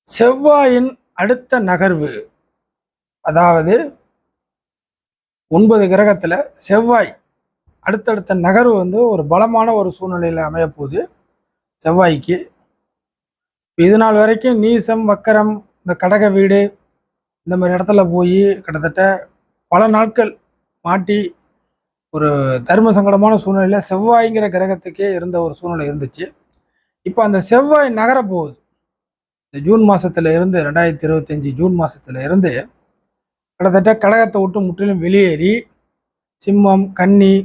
செவ்வாயின் அடுத்த நகர்வு, அதாவது 9 கிரகத்தில் செவ்வாய் அடுத்தடுத்த நகர்வு ஒரு பலமான ஒரு சூழ்நிலையில் அமையப்போகுது செவ்வாய்க்கு. இது நாள் வரைக்கும் நீசம், வக்கரம், இந்த கடக வீடு இந்த மாதிரி இடத்துல போய் கிட்டத்தட்ட பல நாட்கள் மாட்டி ஒரு தர்ம சங்கடமான சூழ்நிலையில் செவ்வாய்ங்கிற கிரகத்துக்கே இருந்த ஒரு சூழ்நிலை இருந்துச்சு. இப்போ அந்த செவ்வாய் நகர போகுது. இந்த ஜூன் மாதத்துல இருந்து 2025 ஜூன் மாதத்துல இருந்து கிட்டத்தட்ட கடகத்தை விட்டு முற்றிலும் வெளியேறி சிம்மம், கன்னி,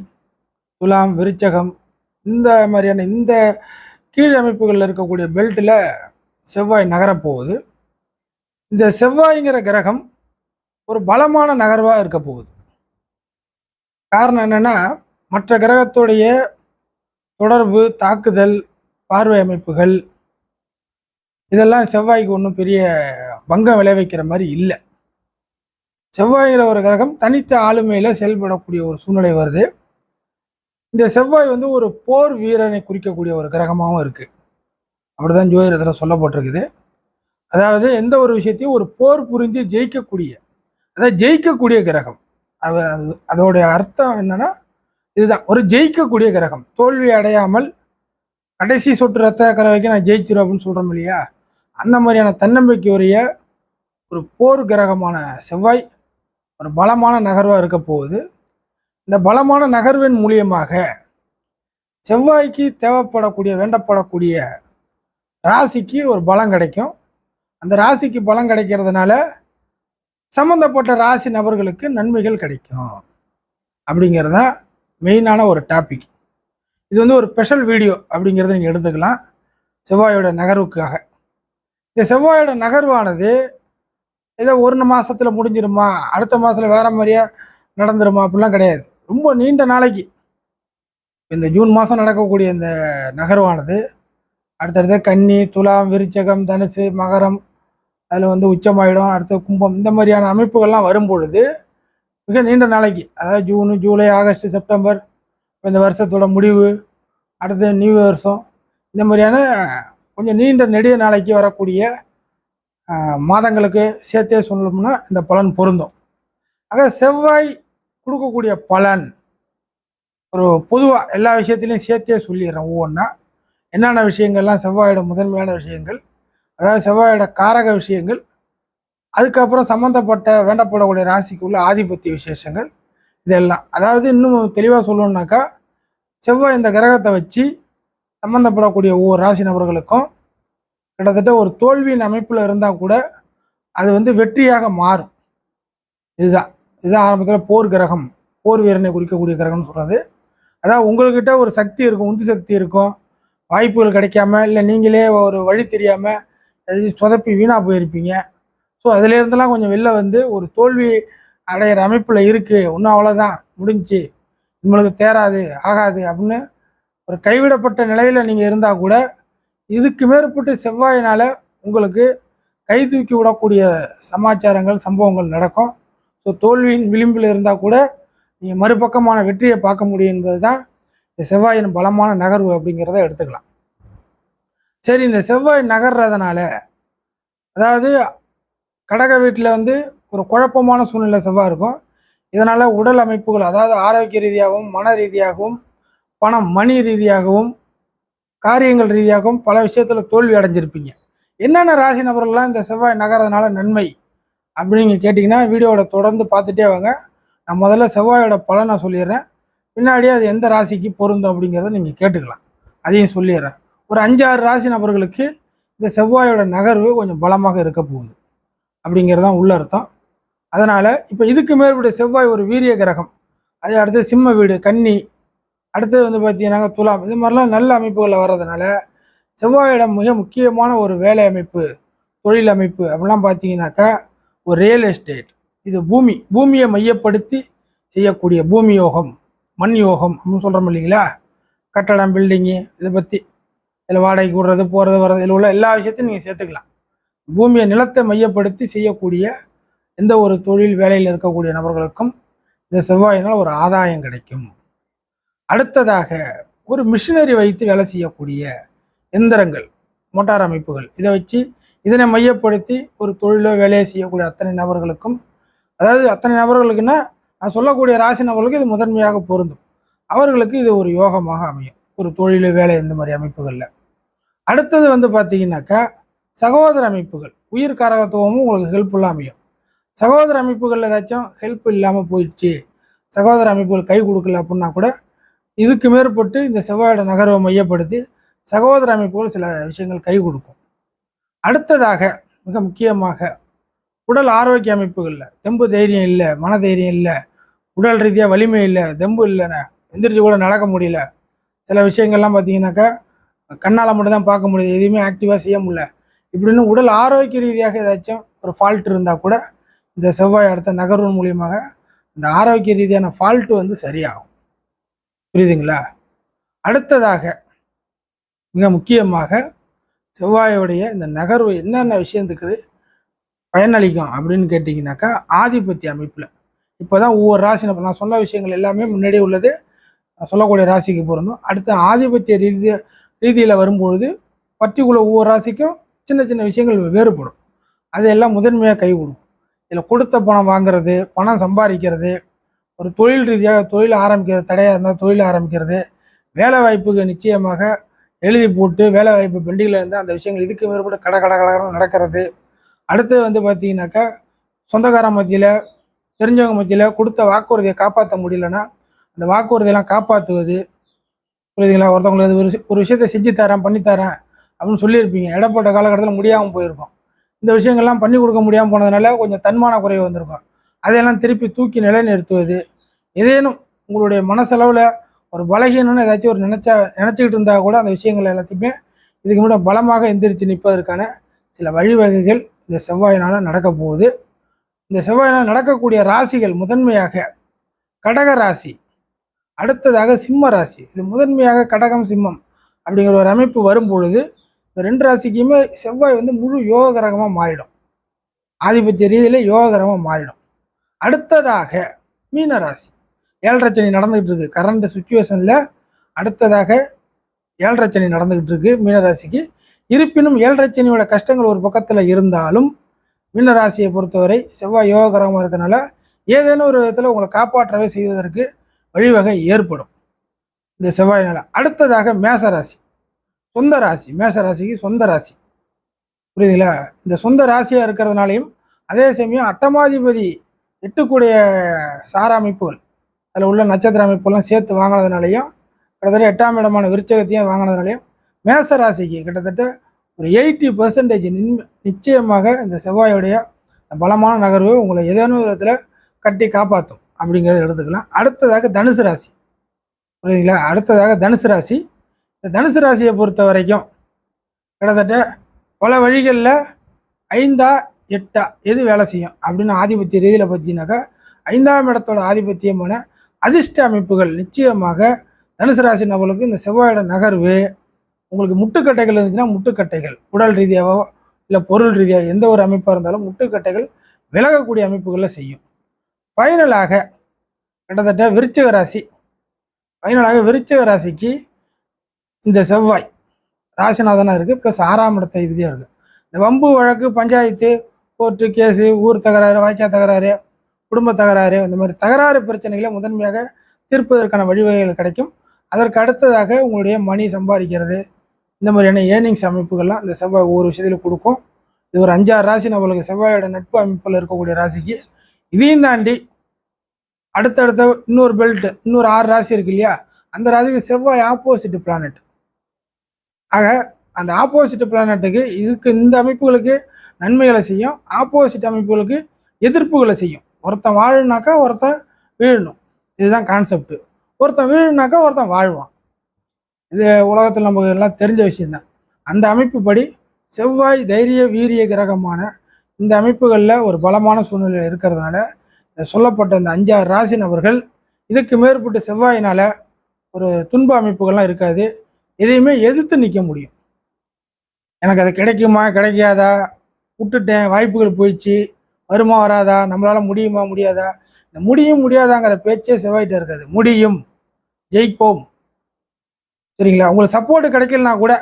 துலாம், விருச்சகம் இந்த மாதிரியான இந்த கீழ் அமைப்புகளில் இருக்கக்கூடிய பெல்ட்டில் செவ்வாய் நகரப்போகுது. இந்த செவ்வாய்ங்கிற கிரகம் ஒரு பலமான நகர்வாக இருக்க போகுது. காரணம் என்னென்னா, மற்ற கிரகத்துடைய தொடர்பு, தாக்குதல், பார்வை அமைப்புகள் இதெல்லாம் செவ்வாய்க்கு ஒன்றும் பெரிய பங்கம் விளைவிக்கிற மாதிரி இல்லை. செவ்வாய்ங்கிற ஒரு கிரகம் தனித்த ஆளுமையில் செயல்படக்கூடிய ஒரு சூழ்நிலை வருது. இந்த செவ்வாய் ஒரு போர் வீரனை குறிக்கக்கூடிய ஒரு கிரகமாகவும் இருக்குது. அப்படிதான் ஜோதிடத்தில் சொல்லப்பட்டிருக்குது. அதாவது எந்த ஒரு விஷயத்தையும் ஒரு போர் புரிஞ்சு ஜெயிக்கக்கூடிய, அதாவது ஜெயிக்கக்கூடிய கிரகம். அதோடைய அர்த்தம் என்னன்னா, இதுதான் ஒரு ஜெயிக்கக்கூடிய கிரகம். தோல்வி அடையாமல் கடைசி சொட்டு ரத்த கரை வரைக்கும் நான் ஜெயிச்சிரும் அப்படின்னு சொல்கிறோம் இல்லையா, அந்த மாதிரியான தன்னம்பிக்கையுடைய ஒரு போர் கிரகமான செவ்வாய் ஒரு பலமான நகர்வாக இருக்க போகுது. இந்த பலமான நகர்வின் மூலியமாக செவ்வாய்க்கு தேவைப்படக்கூடிய, வேண்டப்படக்கூடிய ராசிக்கு ஒரு பலம் கிடைக்கும். அந்த ராசிக்கு பலம் கிடைக்கிறதுனால சம்மந்தப்பட்ட ராசி நபர்களுக்கு நன்மைகள் கிடைக்கும். அப்படிங்கிறது தான் மெயினான ஒரு டாபிக். இது ஒரு ஸ்பெஷல் வீடியோ அப்படிங்கிறத நீங்கள் எடுத்துக்கலாம் செவ்வாயோட நகர்வுக்காக. இந்த செவ்வாயோட நகர்வானது ஏதோ ஒரு மாதத்தில் முடிஞ்சிருமா, அடுத்த மாதத்தில் வேற மாதிரியா நடந்துருமா அப்படிலாம் கிடையாது. ரொம்ப நீண்ட நாளைக்கு இந்த ஜூன் மாதம் நடக்கக்கூடிய இந்த நகர்வானது அடுத்தடுத்த கன்னி, துலாம், விருச்சகம், தனுசு, மகரம், அதில் உச்சமாயிடும், அடுத்த கும்பம், இந்த மாதிரியான அமைப்புகள்லாம் வரும்பொழுது மிக நீண்ட நாளைக்கு, அதாவது ஜூனு, ஜூலை, ஆகஸ்ட், செப்டம்பர், இந்த வருஷத்தோட முடிவு, அடுத்து நியூ வருஷம், இந்த மாதிரியான கொஞ்சம் நீண்ட நெடிய நாளைக்கு வரக்கூடிய மாதங்களுக்கு சேர்த்தே சொல்லணும்னா இந்த பலன் பொருந்தும். ஆக செவ்வாய் கொடுக்கக்கூடிய பலன் ஒரு பொதுவாக எல்லா விஷயத்திலையும் சேர்த்தே சொல்லிடுறேன். ஒவ்வொன்றா என்னென்ன விஷயங்கள்லாம் செவ்வாயோட முதன்மையான விஷயங்கள், அதாவது செவ்வாயோட காரக விஷயங்கள், அதுக்கப்புறம் சம்மந்தப்பட்ட வேண்டப்படக்கூடிய ராசிக்குள்ள ஆதிபத்திய விசேஷங்கள், இதெல்லாம். அதாவது இன்னும் தெளிவாக சொல்லணுன்னாக்கா, செவ்வாய் இந்த கிரகத்தை வச்சு சம்மந்தப்படக்கூடிய ஒவ்வொரு ராசி நபர்களுக்கும் கிட்டத்தட்ட ஒரு தோல்வியின் அமைப்பில் இருந்தால் கூட அது வெற்றியாக மாறும். இதுதான் ஆரம்பத்தில் போர் கிரகம், போர் வீரனை குறிக்கக்கூடிய கிரகம்னு சொல்கிறது. அதாவது உங்கள்கிட்ட ஒரு சக்தி இருக்கும், உந்து சக்தி இருக்கும், வாய்ப்புகள் கிடைக்காம, இல்லை நீங்களே ஒரு வழி தெரியாமல் எது சொதப்பி வீணாக போயிருப்பீங்க. ஸோ அதுலேருந்துலாம் கொஞ்சம் வெளில ஒரு தோல்வி அடையிற அமைப்பில் இருக்குது, இன்னும் அவ்வளோதான் முடிஞ்சு, உங்களுக்கு தேராது ஆகாது அப்படின்னு ஒரு கைவிடப்பட்ட நிலையில் நீங்கள் இருந்தால் கூட இதுக்கு மேற்பட்டு செவ்வாயினால் உங்களுக்கு கை தூக்கி விடக்கூடிய சமாச்சாரங்கள், சம்பவங்கள் நடக்கும். ஸோ தோல்வியின் விளிம்பில் இருந்தால் கூட நீங்கள் மறுபக்கமான வெற்றியை பார்க்க முடியும் என்பது தான் இந்த செவ்வாயின் பலமான நகர்வு அப்படிங்கிறத எடுத்துக்கலாம். சரி, இந்த செவ்வாய் நகர்றதுனால, அதாவது கடக வீட்டில் ஒரு குழப்பமான சூழ்நிலை செவ்வாய் இருக்கும். இதனால் உடல் அமைப்புகள், அதாவது ஆரோக்கிய ரீதியாகவும், மன ரீதியாகவும், பணம் மணி ரீதியாகவும், காரியங்கள் ரீதியாகவும் பல விஷயத்தில் தோல்வி அடைஞ்சிருப்பீங்க. என்னென்ன ராசி நபர்கள்லாம் இந்த செவ்வாய் நகர்றதுனால நன்மை அப்படின்னு கேட்டிங்கன்னா, வீடியோவோட தொடர்ந்து பார்த்துட்டே வாங்க. நான் முதல்ல செவ்வாயோட பலனை சொல்லிடுறேன், பின்னாடியே அது எந்த ராசிக்கு பொருந்தும் அப்படிங்கிறத நீங்கள் கேட்டுக்கலாம், அதையும் சொல்லிடுறேன். ஒரு 5-6 ராசி நபர்களுக்கு இந்த செவ்வாயோட நகர்வு கொஞ்சம் பலமாக இருக்க போகுது அப்படிங்கிறது தான் உள்ள அர்த்தம். அதனால் இப்போ இதுக்கு மேற்பட்ட செவ்வாய் ஒரு வீரிய கிரகம், அது அடுத்து சிம்ம வீடு, கன்னி, அடுத்தது பார்த்தீங்கன்னா துலாம், இது மாதிரிலாம் நல்ல அமைப்புகளில் வர்றதுனால செவ்வாயோட மிக முக்கியமான ஒரு வேலை அமைப்பு, தொழில் அமைப்பு அப்படிலாம் பார்த்தீங்கன்னாக்கா ஒரு ரியல் எஸ்டேட், இது பூமியை மையப்படுத்தி செய்யக்கூடிய பூமி யோகம், மண் யோகம் அப்படின்னு சொல்கிறோம் இல்லைங்களா, கட்டடம், பில்டிங்கு, இதை பற்றி, இதில் வாடகைக்கு விடுறது, போகிறது, வர்றது, இதில் உள்ள எல்லா விஷயத்தையும் நீங்கள் சேர்த்துக்கலாம். பூமியை, நிலத்தை மையப்படுத்தி செய்யக்கூடிய எந்த ஒரு தொழில் வேலையில் இருக்கக்கூடிய நபர்களுக்கும் இந்த செவ்வாயினால் ஒரு ஆதாயம் கிடைக்கும். அடுத்ததாக ஒரு மிஷினரி வைத்து வேலை செய்யக்கூடிய எந்திரங்கள், மோட்டார் அமைப்புகள், இதை வச்சு இதனை மையப்படுத்தி ஒரு தொழிலோ வேலையை செய்யக்கூடிய அத்தனை நபர்களுக்கும், அதாவது அத்தனை நபர்களுக்குன்னா நான் சொல்லக்கூடிய ராசி நபர்களுக்கு இது முதன்மையாக பொருந்தும். அவர்களுக்கு இது ஒரு யோகமாக அமையும், ஒரு தொழில் வேலை இந்த மாதிரி அமைப்புகளில். அடுத்தது வந்து பார்த்தீங்கன்னாக்கா சகோதர அமைப்புகள், உயிர் காரகத்துவமும் உங்களுக்கு ஹெல்ப்ஃபுல்லாக அமையும். சகோதர அமைப்புகள் ஏதாச்சும் ஹெல்ப் இல்லாமல் போயிடுச்சு, சகோதர அமைப்புகள் கை கொடுக்கல அப்படின்னா கூட இதுக்கு மேற்பட்டு இந்த செவ்வாயோட நகர்வை மையப்படுத்தி சகோதர அமைப்புகள் சில விஷயங்கள் கை கொடுக்கும். அடுத்ததாக மிக முக்கியமாக உடல் ஆரோக்கிய அமைப்புகளில் தெம்பு தைரியம் இல்லை, மன தைரியம் இல்லை, உடல் ரீதியாக வலிமை இல்லை, தெம்பு இல்லைண்ணே, எந்திரிச்சு கூட நடக்க முடியல, சில விஷயங்கள்லாம் பார்த்தீங்கன்னாக்கா கண்ணால் மட்டும் தான் பார்க்க முடியுது, எதுவுமே ஆக்டிவாக செய்ய முடியல, இப்படின்னு உடல் ஆரோக்கிய ரீதியாக ஏதாச்சும் ஒரு ஃபால்ட் இருந்தால் கூட இந்த செவ்வாய் அடுத்த நகர்வு மூலியமாக இந்த ஆரோக்கிய ரீதியான ஃபால்ட்டு வந்து சரியாகும். புரியுதுங்களா? அடுத்ததாக மிக முக்கியமாக செவ்வாயோடைய இந்த நகர்வு என்னென்ன விஷயத்துக்கு பயனளிக்கும் அப்படின்னு கேட்டிங்கனாக்கா ஆதிபத்திய அமைப்பில். இப்போ தான் ஒவ்வொரு ராசி நான் சொன்ன விஷயங்கள் எல்லாமே முன்னாடி உள்ளது சொல்லக்கூடிய ராசிக்கு பொருந்தும். அடுத்து ஆதிபத்திய ரீதியில் வரும்பொழுது பர்டிகுலர் ஒவ்வொரு ராசிக்கும் சின்ன சின்ன விஷயங்கள் வேறுபடும். அதையெல்லாம் முதன்மையாக கை கொடுக்கும். இதில் கொடுத்த பணம் வாங்குறது, பணம் சம்பாதிக்கிறது, ஒரு தொழில் ரீதியாக தொழில் ஆரம்பிக்கிறது, தடையாக இருந்தால் தொழில் ஆரம்பிக்கிறது, வேலை வாய்ப்புக்கு நிச்சயமாக எழுதி போட்டு வேலை வாய்ப்பு பெண்டிங்கில் இருந்தால் அந்த விஷயங்கள் இதுக்கு மேற்பட்டு கடகடகடன்னு நடக்கிறது. அடுத்து வந்து பார்த்தீங்கன்னாக்கா சொந்தக்கார மத்தியில் தெரிஞ்சவங்க மத்தியில் கொடுத்த வாக்குறுதியை காப்பாற்ற முடியலன்னா அந்த வாக்குறுதியெல்லாம் காப்பாற்றுவது. புரியுதுங்களா? ஒருத்தவங்களுக்கு ஒரு விஷயத்தை செஞ்சு தரேன் பண்ணித்தரேன் அப்படின்னு சொல்லியிருப்பீங்க, இடப்பட்ட காலகட்டத்தில் முடியாமல் போயிருக்கும். இந்த விஷயங்கள்லாம் பண்ணி கொடுக்க முடியாமல் போனதுனால கொஞ்சம் தன்மான குறைவு வந்திருக்கும். அதையெல்லாம் திருப்பி தூக்கி நிலைநிறுத்துவது. ஏதேனும் உங்களுடைய மனசளவில் ஒரு பலகீனம்னு ஏதாச்சும் ஒரு நினச்சிக்கிட்டு இருந்தால் கூட அந்த விஷயங்கள் எல்லாத்தையுமே இதுக்கு முன்னாடி பலமாக எந்திரிச்சு நிற்பதற்கான சில வழிவகைகள் இந்த செவ்வாயினால் நடக்க போகுது. இந்த செவ்வாயினால் நடக்கக்கூடிய ராசிகள் முதன்மையாக கடக ராசி, அடுத்ததாக சிம்ம ராசி. இது முதன்மையாக கடகம் சிம்மம் அப்படிங்கிற ஒரு அமைப்பு வரும் பொழுது இந்த ரெண்டு ராசிக்குமே செவ்வாய் வந்து முழு யோக கிரகமாக மாறிடும், ஆதிபத்திய ரீதியில் யோக கிரகமாக மாறிடும். அடுத்ததாக மீன ராசி, 7.5 சனி நடந்துகிட்டு இருக்கு கரண்ட் சுச்சுவேஷனில். அடுத்ததாக 7.5 சனி நடந்துகிட்டு இருக்கு மீனராசிக்கு. இருப்பினும் 7.5 சனியோட கஷ்டங்கள் ஒரு பக்கத்தில் இருந்தாலும் மீனராசியை பொறுத்தவரை செவ்வாய் யோக கிரகமாக இருக்கிறதுனால ஏதேனும் ஒரு விதத்தில் உங்களை காப்பாற்றவே செய்வதற்கு வழிவகை ஏற்படும் இந்த செவ்வாயினால். அடுத்ததாக மேசராசி, சொந்த ராசி. மேசராசிக்கு சொந்த ராசி, புரியுதுங்களா? இந்த சொந்த ராசியாக இருக்கிறதுனாலையும் அதே சமயம் அட்டமாதிபதி 8 சார அமைப்புகள் அதில் உள்ள நட்சத்திர அமைப்புகள்லாம் சேர்த்து வாங்கினதுனாலையும் கிட்டத்தட்ட 8ஆம் இடமான விருச்சகத்தையும் வாங்கினதுனாலையும் மேச ராசிக்கு கிட்டத்தட்ட ஒரு 80% நிச்சயமாக இந்த செவ்வாயோடைய பலமான நகர்வு உங்களை ஏதேனும் விதத்தில் கட்டி காப்பாற்றும் அப்படிங்கிறத எடுத்துக்கலாம். அடுத்ததாக தனுசு ராசி, புரியுதுங்களா? அடுத்ததாக தனுசு ராசி. இந்த தனுசு ராசியை பொறுத்த வரைக்கும் கிட்டத்தட்ட பல வழிகளில் 5ஆ 8ஆ எது வேலை செய்யும் அப்படின்னு ஆதிபத்திய ரீதியில் பார்த்தீங்கன்னாக்கா 5ஆம் இடத்தோட ஆதிபத்தியமான அதிர்ஷ்ட அமைப்புகள் நிச்சயமாக தனுசு ராசி நபர்களுக்கு இந்த செவ்வாயோட நகர்வு உங்களுக்கு முட்டுக்கட்டைகள் இருந்துச்சுன்னா முட்டுக்கட்டைகள் உடல் ரீதியாகவோ இல்லை பொருள் ரீதியாக எந்த ஒரு அமைப்பாக இருந்தாலும் முட்டுக்கட்டைகள் விலகக்கூடிய அமைப்புகளில் செய்யும். ஃபைனலாக கிட்டத்தட்ட விருச்சிக ராசி. ஃபைனலாக விருச்சிக ராசிக்கு இந்த செவ்வாய் ராசிநாதனாக இருக்குது, ப்ளஸ் 6ஆம் இடத்த விதியாக இருக்குது. இந்த வம்பு வழக்கு, பஞ்சாயத்து, கோர்ட்டு கேஸு, ஊர் தகராறு, வாய்க்கா தகராறு, குடும்ப தகராறு, இந்த மாதிரி தகராறு பிரச்சனைகளை முதன்மையாக தீர்ப்பதற்கான வழிவகைகள் கிடைக்கும். அதற்கு அடுத்ததாக உங்களுடைய மணி சம்பாதிக்கிறது, இந்த மாதிரியான ஏர்னிங்ஸ் அமைப்புகள்லாம் இந்த செவ்வாய் ஒவ்வொரு விஷயத்தில் கொடுக்கும். இது ஒரு 5-6 ராசி நம்மளுக்கு செவ்வாயோட நட்பு அமைப்பில் இருக்கக்கூடிய ராசிக்கு. இதையும் தாண்டி அடுத்தடுத்த இன்னொரு பெல்ட், இன்னொரு 6 ராசி இருக்கு இல்லையா, அந்த ராசிக்கு செவ்வாய் ஆப்போசிட் பிளானட். ஆக அந்த ஆப்போசிட் பிளானட்டுக்கு இதுக்கு இந்த அமைப்புகளுக்கு நன்மைகளை செய்யும், ஆப்போசிட் அமைப்புகளுக்கு எதிர்ப்புகளை செய்யும். ஒருத்தன் வாழணுனாக்கா ஒருத்தன் வீழணும், இதுதான் கான்செப்ட். ஒருத்தன் வீழுனாக்கா ஒருத்தன் வாழ்வான். இது உலகத்தில் நமக்கு எல்லாம் தெரிஞ்ச விஷயம்தான். அந்த அமைப்புப்படி செவ்வாய் தைரிய வீரிய கிரகமான இந்த அமைப்புகளில் ஒரு பலமான சூழ்நிலை இருக்கிறதுனால சொல்லப்பட்ட இந்த 5-6 ராசி நபர்கள் இதுக்கு மேற்பட்ட செவ்வாயினால் ஒரு துன்ப அமைப்புகள்லாம் இருக்காது. எதையுமே எதிர்த்து நிற்க முடியும். எனக்கு அது கிடைக்குமா கிடைக்காதா, விட்டுட்டேன், வாய்ப்புகள் போயிடுச்சு, வருமா வராதா, நம்மளால் முடியுமா முடியாதா, இந்த முடியும் முடியாதாங்கிற பேச்சே செவ்வாய்கிட்ட இருக்காது. முடியும், ஜெயிப்போம், சரிங்களா? உங்களுக்கு சப்போர்ட்டு கிடைக்கலனா கூட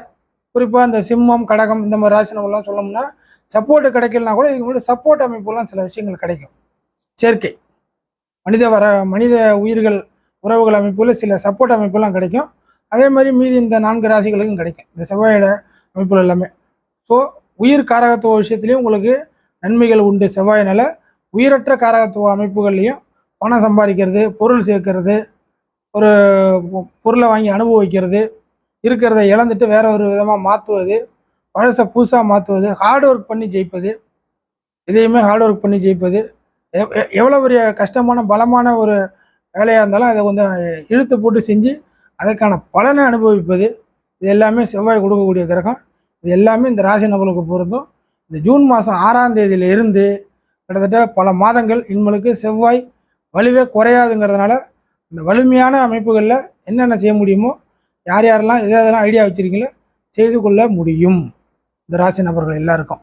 குறிப்பாக இந்த சிம்மம் கடகம் இந்த மாதிரி ராசி நபர்லாம் சொல்லணும்னா சப்போர்ட்டு கிடைக்கலனா கூட இதுக்கு முன்னாடி சப்போர்ட் அமைப்புலாம் சில விஷயங்கள் கிடைக்கும். சேர்க்கை மனித உயிர்கள் உறவுகள் அமைப்புகளில் சில சப்போர்ட் அமைப்புலாம் கிடைக்கும். அதே மாதிரி மீதி இந்த 4 ராசிகளுக்கும் கிடைக்கும் இந்த செவ்வாயோட அமைப்புகள் எல்லாமே. ஸோ உயிர் காரகத்துவ விஷயத்துலையும் உங்களுக்கு நன்மைகள் உண்டு. செவ்வாயினால் உயிரற்ற காரகத்துவ அமைப்புகள்லையும் பணம் சம்பாதிக்கிறது, பொருள் சேர்க்கறது, ஒரு பொருளை வாங்கி அனுபவிக்கிறது, இருக்கிறத இழந்துட்டு வேற ஒரு விதமாக மாற்றுவது, பழசை புதுசாக மாற்றுவது, ஹார்ட் ஒர்க் பண்ணி ஜெயிப்பது, இதையுமே ஹார்ட் ஒர்க் பண்ணி ஜெயிப்பது, எவ்வளோ பெரிய கஷ்டமான பலமான ஒரு வேலையாக இருந்தாலும் அதை கொஞ்சம் இழுத்து போட்டு செஞ்சு அதற்கான பலனை அனுபவிப்பது, இது எல்லாமே செவ்வாய் கொடுக்கக்கூடிய கிரகம். இது எல்லாமே இந்த ராசி நபர்களுக்கு பொருந்தும். இந்த ஜூன் மாதம் 6ஆம் தேதியிலிருந்து கிட்டத்தட்ட பல மாதங்கள் இன்மலுக்கு செவ்வாய் வலுவே குறையாதுங்கிறதுனால இந்த வலிமையான அமைப்புகளில் என்னென்ன செய்ய முடியுமோ யார் யாரெல்லாம் எதெல்லாம் ஐடியா வச்சுருக்கீங்களோ செய்து கொள்ள முடியும் இந்த ராசி நபர்கள் எல்லாருக்கும்.